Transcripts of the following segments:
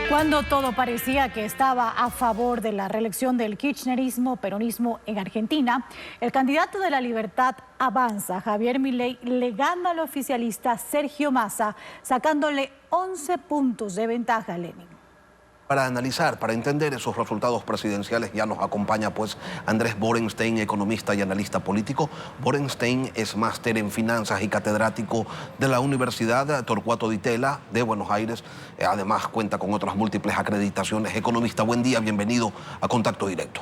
Cuando todo parecía que estaba a favor de la reelección del kirchnerismo-peronismo en Argentina, el candidato de la Libertad Avanza, Javier Milei, le gana al oficialista Sergio Massa, sacándole 11 puntos de ventaja a Lenin. Para analizar, para entender esos resultados presidenciales ya nos acompaña pues Andrés Borenstein, economista y analista político. Borenstein es máster en finanzas y catedrático de la Universidad Torcuato Di Itela de Buenos Aires. Además cuenta con otras múltiples acreditaciones. Economista, buen día, bienvenido a Contacto Directo.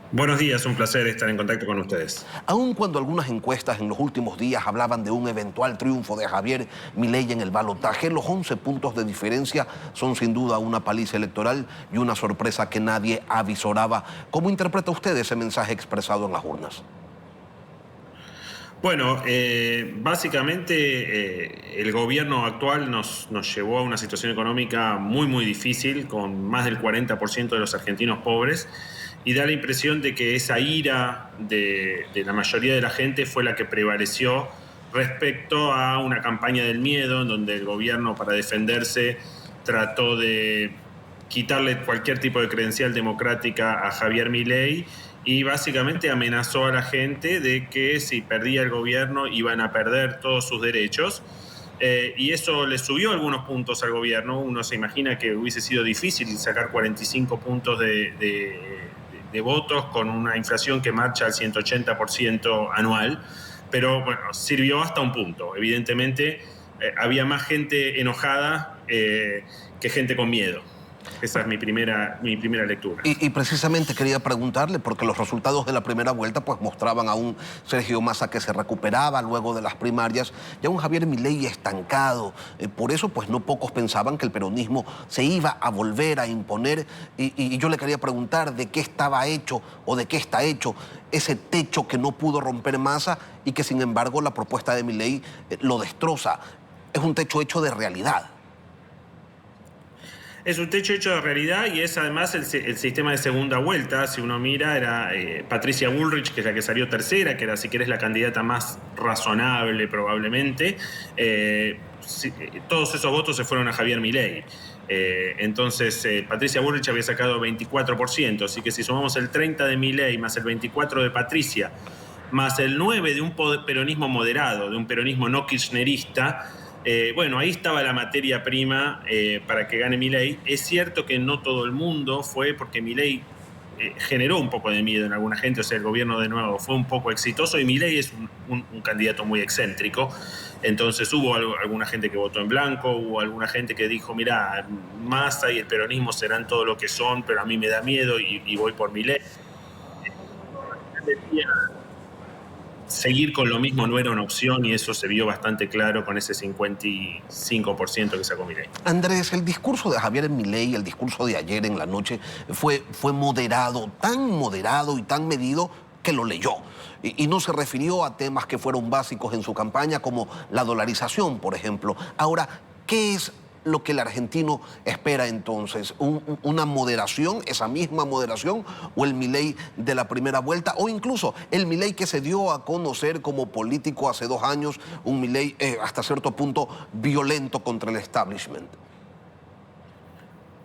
Buenos días, un placer estar en contacto con ustedes. Aun cuando algunas encuestas en los últimos días hablaban de un eventual triunfo de Javier Milei en el balotaje, los 11 puntos de diferencia son sin duda una paliza electoral y una sorpresa que nadie avisoraba. ¿Cómo interpreta usted ese mensaje expresado en las urnas? Bueno, básicamente el gobierno actual nos llevó a una situación económica muy difícil, con más del 40% de los argentinos pobres, y da la impresión de que esa ira de la mayoría de la gente fue la que prevaleció respecto a una campaña del miedo, en donde el gobierno, para defenderse, trató de quitarle cualquier tipo de credencial democrática a Javier Milei y básicamente amenazó a la gente de que si perdía el gobierno iban a perder todos sus derechos. Y eso le subió algunos puntos al gobierno. Uno se imagina que hubiese sido difícil sacar 45 puntos de votos con una inflación que marcha al 180% anual, pero bueno, sirvió hasta un punto. Evidentemente había más gente enojada que gente con miedo. Esa es mi primera lectura. Y precisamente quería preguntarle, porque los resultados de la primera vuelta pues mostraban a un Sergio Massa que se recuperaba luego de las primarias y a un Javier Milei estancado. Por eso pues no pocos pensaban que el peronismo se iba a volver a imponer y yo le quería preguntar de qué estaba hecho o de qué está hecho ese techo que no pudo romper Massa y que sin embargo la propuesta de Milei lo destroza. Es un techo hecho de realidad. Es un techo hecho de realidad y es además el sistema de segunda vuelta. Si uno mira, era Patricia Bullrich, que es la que salió tercera, que era, si querés, la candidata más razonable probablemente. Todos esos votos se fueron a Javier Milei. Entonces, Patricia Bullrich había sacado 24%, así que si sumamos el 30 de Milei más el 24 de Patricia, más el 9 de un peronismo moderado, de un peronismo no kirchnerista, bueno, ahí estaba la materia prima para que gane Milei. Es cierto que no todo el mundo fue, porque Milei generó un poco de miedo en alguna gente, o sea, el gobierno de nuevo fue un poco exitoso y Milei es un candidato muy excéntrico. Entonces hubo alguna gente que votó en blanco, hubo alguna gente que dijo, mira, Massa y el peronismo serán todo lo que son, pero a mí me da miedo y voy por Milei. Seguir con lo mismo no era una opción y eso se vio bastante claro con ese 55% que sacó Milei. Andrés, el discurso de Javier Milei, el discurso de ayer en la noche, fue moderado y tan medido que lo leyó. Y no se refirió a temas que fueron básicos en su campaña, como la dolarización, por ejemplo. Ahora, ¿qué es lo que el argentino espera entonces? ¿Una moderación, esa misma moderación, o el Milei de la primera vuelta, o incluso el Milei que se dio a conocer como político hace 2 años, un Milei hasta cierto punto violento contra el establishment?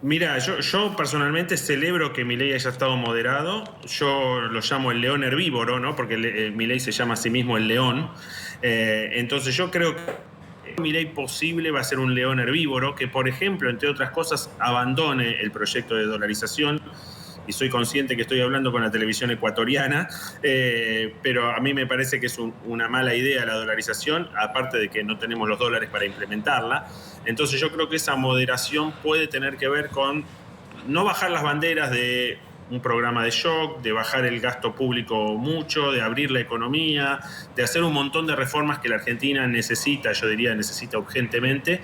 Mira, yo personalmente celebro que Milei haya estado moderado. Yo lo llamo el león herbívoro, ¿no? Porque Milei se llama a sí mismo el león. Entonces yo creo que Milei posible va a ser un león herbívoro que, por ejemplo, entre otras cosas, abandone el proyecto de dolarización. Y soy consciente que estoy hablando con la televisión ecuatoriana, pero a mí me parece que es una mala idea la dolarización, aparte de que no tenemos los dólares para implementarla. Entonces yo creo que esa moderación puede tener que ver con no bajar las banderas de un programa de shock, de bajar el gasto público mucho, de abrir la economía, de hacer un montón de reformas que la Argentina necesita, yo diría necesita urgentemente,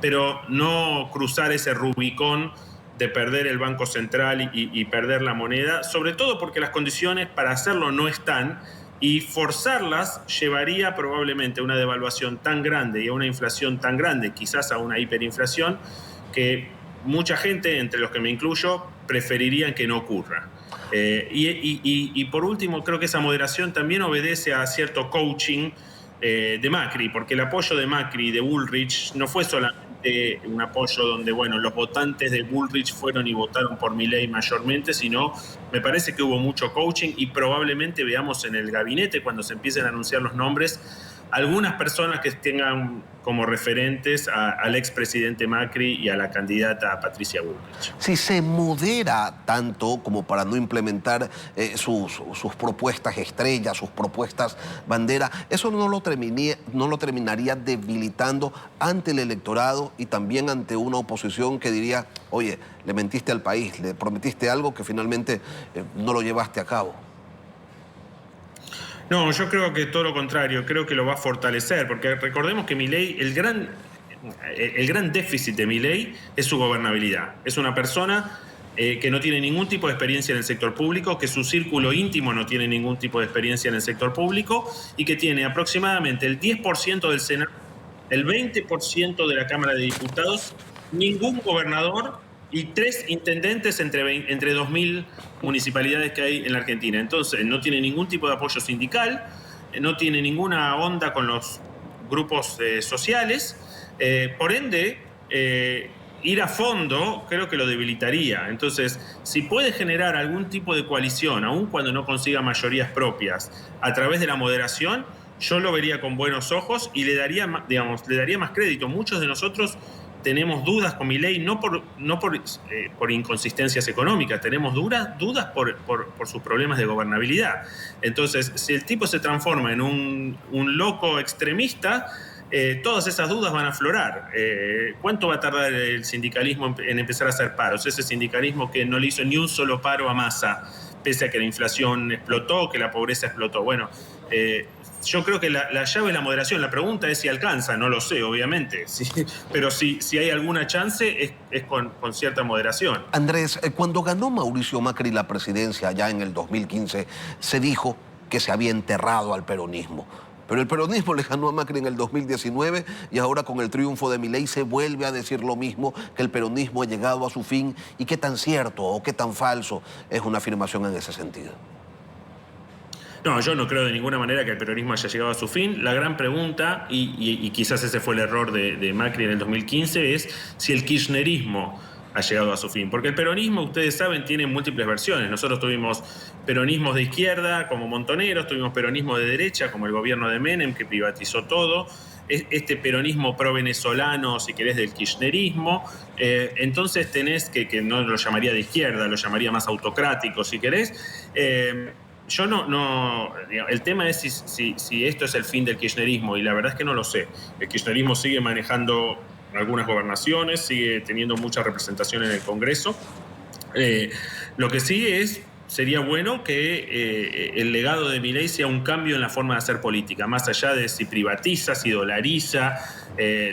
pero no cruzar ese Rubicón de perder el Banco Central y perder la moneda, sobre todo porque las condiciones para hacerlo no están, y forzarlas llevaría probablemente a una devaluación tan grande y a una inflación tan grande, quizás a una hiperinflación, que mucha gente, entre los que me incluyo, preferirían que no ocurra. Y por último, creo que esa moderación también obedece a cierto coaching de Macri, porque el apoyo de Macri y de Bullrich no fue solamente un apoyo donde, bueno, los votantes de Bullrich fueron y votaron por Milei mayormente, sino me parece que hubo mucho coaching y probablemente veamos en el gabinete, cuando se empiecen a anunciar los nombres, algunas personas que tengan como referentes al expresidente Macri y a la candidata Patricia Bullrich. Si se modera tanto como para no implementar sus propuestas estrella, sus propuestas bandera, eso no lo terminaría debilitando ante el electorado y también ante una oposición que diría, oye, le mentiste al país, le prometiste algo que finalmente no lo llevaste a cabo. No, yo creo que todo lo contrario, creo que lo va a fortalecer, porque recordemos que Milei, el gran déficit de Milei es su gobernabilidad. Es una persona que no tiene ningún tipo de experiencia en el sector público, que su círculo íntimo no tiene ningún tipo de experiencia en el sector público y que tiene aproximadamente el 10% del Senado, el 20% de la Cámara de Diputados, ningún gobernador y 3 intendentes entre 2.000 municipalidades que hay en la Argentina. Entonces, no tiene ningún tipo de apoyo sindical, no tiene ninguna onda con los grupos sociales. Por ende, ir a fondo creo que lo debilitaría. Entonces, si puede generar algún tipo de coalición, aun cuando no consiga mayorías propias, a través de la moderación, yo lo vería con buenos ojos y le daría más crédito. Muchos de nosotros tenemos dudas con Milei, no por inconsistencias económicas, tenemos dudas por sus problemas de gobernabilidad. Entonces, si el tipo se transforma en un loco extremista, todas esas dudas van a aflorar. ¿Cuánto va a tardar el sindicalismo en empezar a hacer paros? Ese sindicalismo que no le hizo ni un solo paro a Massa, pese a que la inflación explotó, que la pobreza explotó. Bueno, yo creo que la llave es la moderación. La pregunta es si alcanza, no lo sé, obviamente. Sí, pero si hay alguna chance, es con cierta moderación. Andrés, cuando ganó Mauricio Macri la presidencia allá en el 2015, se dijo que se había enterrado al peronismo. Pero el peronismo le ganó a Macri en el 2019 y ahora con el triunfo de Milei se vuelve a decir lo mismo, que el peronismo ha llegado a su fin. ¿Y qué tan cierto o qué tan falso es una afirmación en ese sentido? No, yo no creo de ninguna manera que el peronismo haya llegado a su fin. La gran pregunta, y quizás ese fue el error de Macri en el 2015, es si el kirchnerismo ha llegado a su fin. Porque el peronismo, ustedes saben, tiene múltiples versiones. Nosotros tuvimos peronismos de izquierda, como Montoneros, tuvimos peronismo de derecha, como el gobierno de Menem, que privatizó todo. Este peronismo pro-venezolano, si querés, del kirchnerismo. Entonces tenés que no lo llamaría de izquierda, lo llamaría más autocrático, si querés. Yo el tema es si esto es el fin del kirchnerismo, y la verdad es que no lo sé. El kirchnerismo sigue manejando algunas gobernaciones, sigue teniendo mucha representación en el Congreso. Lo que sí sería bueno que el legado de Milei sea un cambio en la forma de hacer política, más allá de si privatiza, si dolariza.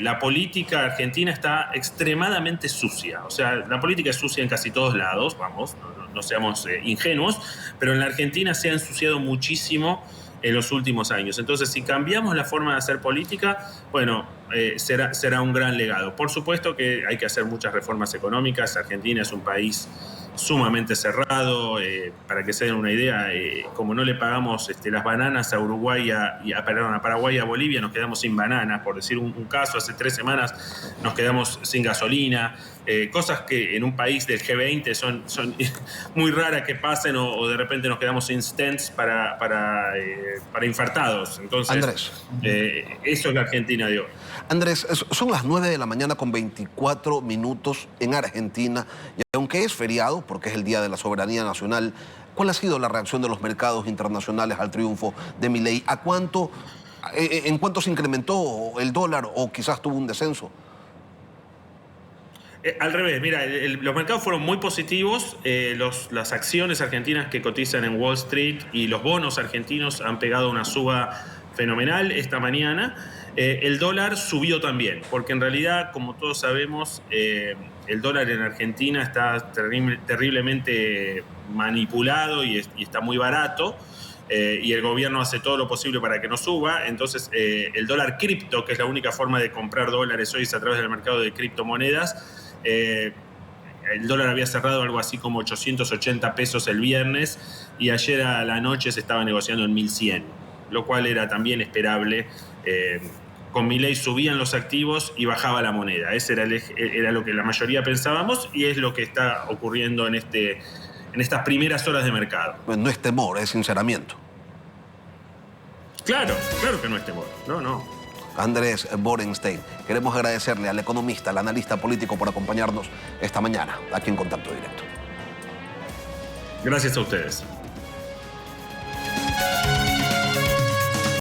La política argentina está extremadamente sucia. O sea, la política es sucia en casi todos lados, vamos, no seamos ingenuos, pero en la Argentina se ha ensuciado muchísimo en los últimos años. Entonces, si cambiamos la forma de hacer política, bueno, será un gran legado. Por supuesto que hay que hacer muchas reformas económicas. Argentina es un país sumamente cerrado. Para que se den una idea, como no le pagamos las bananas a Uruguay a Paraguay y a Bolivia, nos quedamos sin bananas, por decir un caso. Hace 3 semanas nos quedamos sin gasolina. Cosas que en un país del G20 son muy raras que pasen, o de repente nos quedamos sin stents para infartados. Entonces, Andrés, eso es la Argentina de hoy. Andrés, son las 9 de la mañana con 24 minutos en Argentina, y aunque es feriado, porque es el Día de la Soberanía Nacional, ¿cuál ha sido la reacción de los mercados internacionales al triunfo de Milei? ¿En cuánto se incrementó el dólar o quizás tuvo un descenso? Al revés, mira, los mercados fueron muy positivos. Las acciones argentinas que cotizan en Wall Street y los bonos argentinos han pegado una suba fenomenal esta mañana. El dólar subió también, porque en realidad, como todos sabemos, el dólar en Argentina está terriblemente manipulado y está muy barato. Y el gobierno hace todo lo posible para que no suba. Entonces, el dólar cripto, que es la única forma de comprar dólares hoy, es a través del mercado de criptomonedas. El dólar había cerrado algo así como 880 pesos el viernes, y ayer a la noche se estaba negociando en 1100, lo cual era también esperable con Milei subían los activos y bajaba la moneda. Ese era lo que la mayoría pensábamos y es lo que está ocurriendo en estas primeras horas de mercado. No es temor, es sinceramiento. Claro que no es temor. No. Andrés Borenstein, queremos agradecerle al economista, al analista político por acompañarnos esta mañana aquí en Contacto Directo. Gracias a ustedes.